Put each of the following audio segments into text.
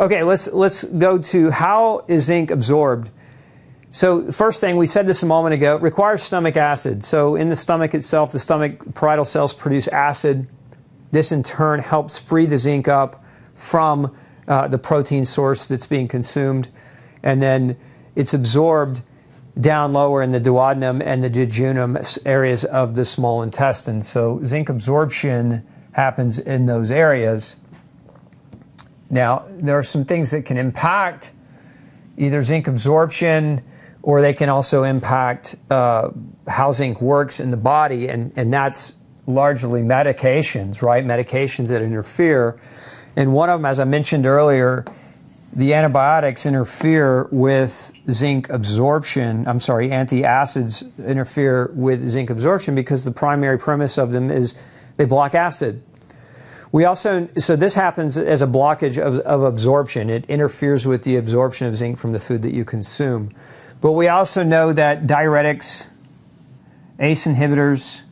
Okay, let's go to how is zinc absorbed. So first thing, we said this a moment ago, it requires stomach acid. So in the stomach itself, the stomach parietal cells produce acid. This in turn helps free the zinc up from the protein source that's being consumed. And then it's absorbed down lower in the duodenum and the jejunum areas of the small intestine. So zinc absorption happens in those areas. Now, there are some things that can impact either zinc absorption, or they can also impact how zinc works in the body, and that's largely medications, right? Medications that interfere. And one of them, as I mentioned earlier, the antibiotics interfere with zinc absorption. I'm sorry, antacids interfere with zinc absorption because the primary premise of them is they block acid. We also, so this happens as a blockage of absorption. It interferes with the absorption of zinc from the food that you consume. But we also know that diuretics, ACE inhibitors,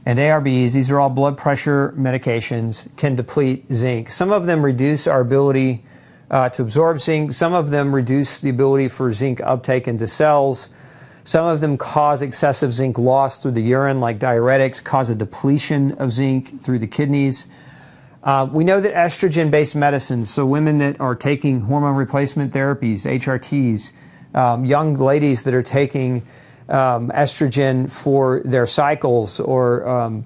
and ARBs, these are all blood pressure medications, can deplete zinc. Some of them reduce our ability to absorb zinc. Some of them reduce the ability for zinc uptake into cells. Some of them cause excessive zinc loss through the urine, like diuretics, cause a depletion of zinc through the kidneys. We know that estrogen-based medicines, so women that are taking hormone replacement therapies, HRTs, young ladies that are taking estrogen for their cycles, or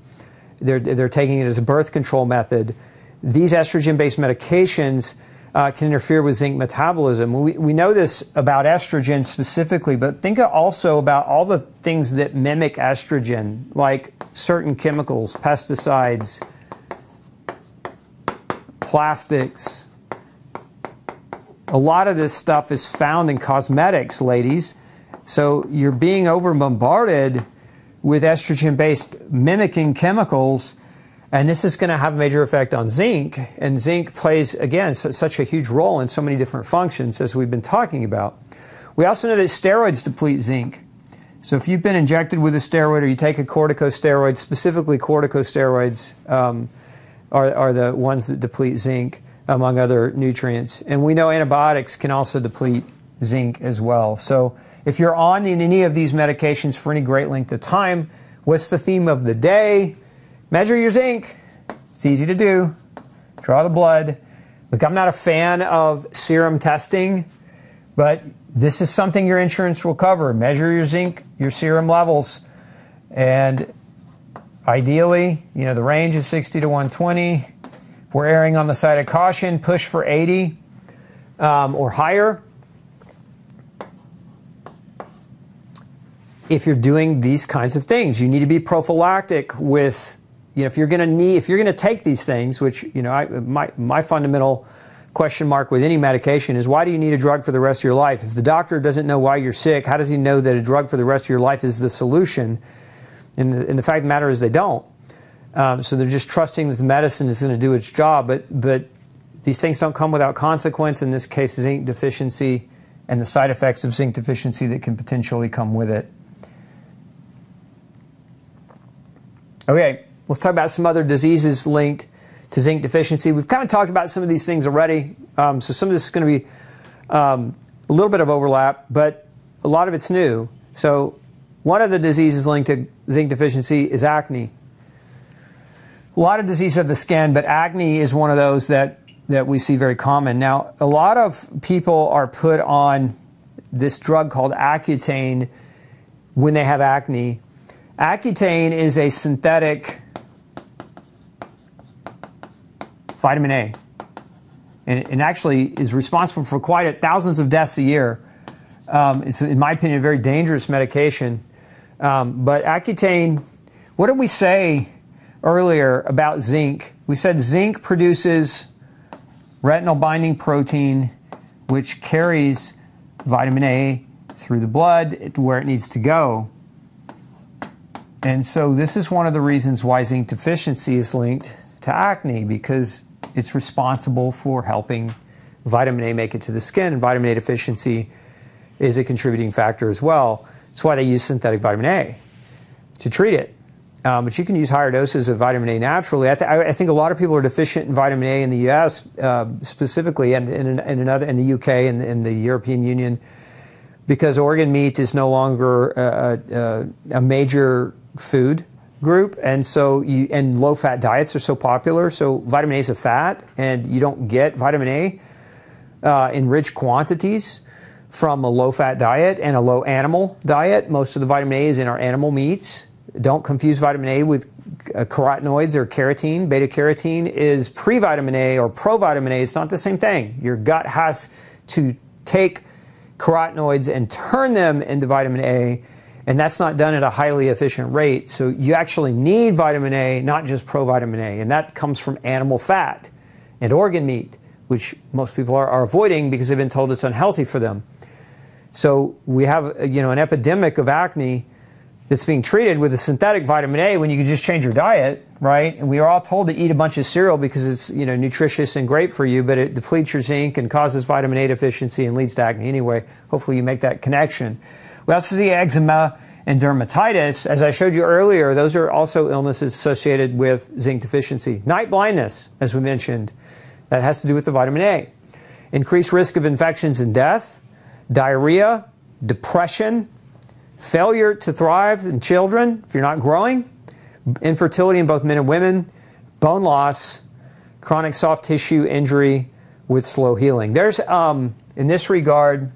they're taking it as a birth control method, these estrogen-based medications can interfere with zinc metabolism. We know this about estrogen specifically, but think also about all the things that mimic estrogen, like certain chemicals, pesticides, plastics. A lot of this stuff is found in cosmetics, ladies. So you're being over bombarded with estrogen-based mimicking chemicals, and this is going to have a major effect on zinc. And zinc plays, again, such a huge role in so many different functions, as we've been talking about. We also know that steroids deplete zinc. So if you've been injected with a steroid, or you take a corticosteroid, specifically corticosteroids are the ones that deplete zinc, among other nutrients. And we know antibiotics can also deplete zinc as well. So if you're on any of these medications for any great length of time, what's the theme of the day? Measure your zinc. It's easy to do. Draw the blood. Look, I'm not a fan of serum testing, but this is something your insurance will cover. Measure your zinc, your serum levels, and ideally, you know, the range is 60 to 120. If we're erring on the side of caution, push for 80 or higher. If you're doing these kinds of things, you need to be prophylactic with, you know, if you're going to take these things, which, you know, my fundamental question mark with any medication is, why do you need a drug for the rest of your life? If the doctor doesn't know why you're sick, how does he know that a drug for the rest of your life is the solution? And the fact of the matter is they don't. So they're just trusting that the medicine is going to do its job, but these things don't come without consequence. In this case, zinc deficiency and the side effects of zinc deficiency that can potentially come with it. Okay, let's talk about some other diseases linked to zinc deficiency. We've kind of talked about some of these things already, so some of this is going to be a little bit of overlap, but a lot of it's new. So one of the diseases linked to zinc deficiency is acne. A lot of disease of the skin, but acne is one of those that we see very common. Now, a lot of people are put on this drug called Accutane when they have acne. Accutane is a synthetic vitamin A, and actually is responsible for thousands of deaths a year. It's, in my opinion, a very dangerous medication. But Accutane, what did we say earlier about zinc? We said zinc produces retinol binding protein, which carries vitamin A through the blood to where it needs to go. And so this is one of the reasons why zinc deficiency is linked to acne, because it's responsible for helping vitamin A make it to the skin, and vitamin A deficiency is a contributing factor as well. That's why they use synthetic vitamin A to treat it. but you can use higher doses of vitamin A naturally. I think a lot of people are deficient in vitamin A in the U.S. Specifically, and in the UK and in the European Union, because organ meat is no longer a major food group, and so low-fat diets are so popular. So vitamin A is a fat, and you don't get vitamin A in rich quantities from a low-fat diet and a low animal diet. Most of the vitamin A is in our animal meats. Don't confuse vitamin A with carotenoids or keratin. Beta-carotene is pre-vitamin A or pro-vitamin A. It's not the same thing. Your gut has to take carotenoids and turn them into vitamin A, and that's not done at a highly efficient rate. So you actually need vitamin A, not just pro-vitamin A, and that comes from animal fat and organ meat, which most people are avoiding because they've been told it's unhealthy for them. So we have an epidemic of acne that's being treated with a synthetic vitamin A when you can just change your diet, right? And we are all told to eat a bunch of cereal because it's nutritious and great for you, but it depletes your zinc and causes vitamin A deficiency and leads to acne anyway. Hopefully you make that connection. We also see eczema and dermatitis. As I showed you earlier, those are also illnesses associated with zinc deficiency. Night blindness, as we mentioned, that has to do with the vitamin A. Increased risk of infections and death, diarrhea, depression, failure to thrive in children if you're not growing, infertility in both men and women, bone loss, chronic soft tissue injury with slow healing. There's, in this regard,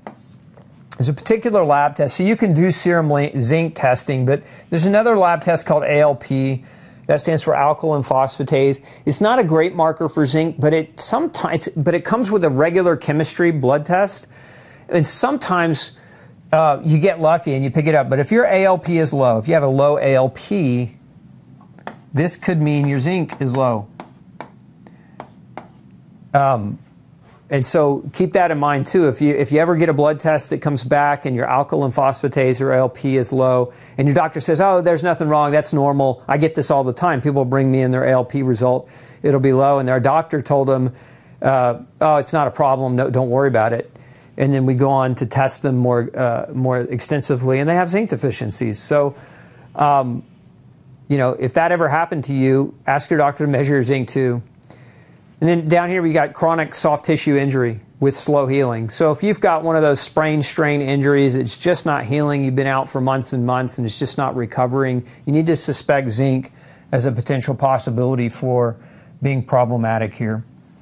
there's a particular lab test. So you can do serum zinc testing, but there's another lab test called ALP. That stands for alkaline phosphatase. It's not a great marker for zinc, but it comes with a regular chemistry blood test. And sometimes you get lucky and you pick it up. But if your ALP is low, if you have a low ALP, this could mean your zinc is low. And so keep that in mind too. If you ever get a blood test that comes back and your alkaline phosphatase or ALP is low, and your doctor says, oh, there's nothing wrong, that's normal. I get this all the time. People bring me in their ALP result, it'll be low, and their doctor told them, oh, it's not a problem, no, don't worry about it. And then we go on to test them more extensively, and they have zinc deficiencies. So, if that ever happened to you, ask your doctor to measure your zinc too. And then down here we got chronic soft tissue injury with slow healing. So if you've got one of those sprain, strain injuries, it's just not healing, you've been out for months and months and it's just not recovering, you need to suspect zinc as a potential possibility for being problematic here.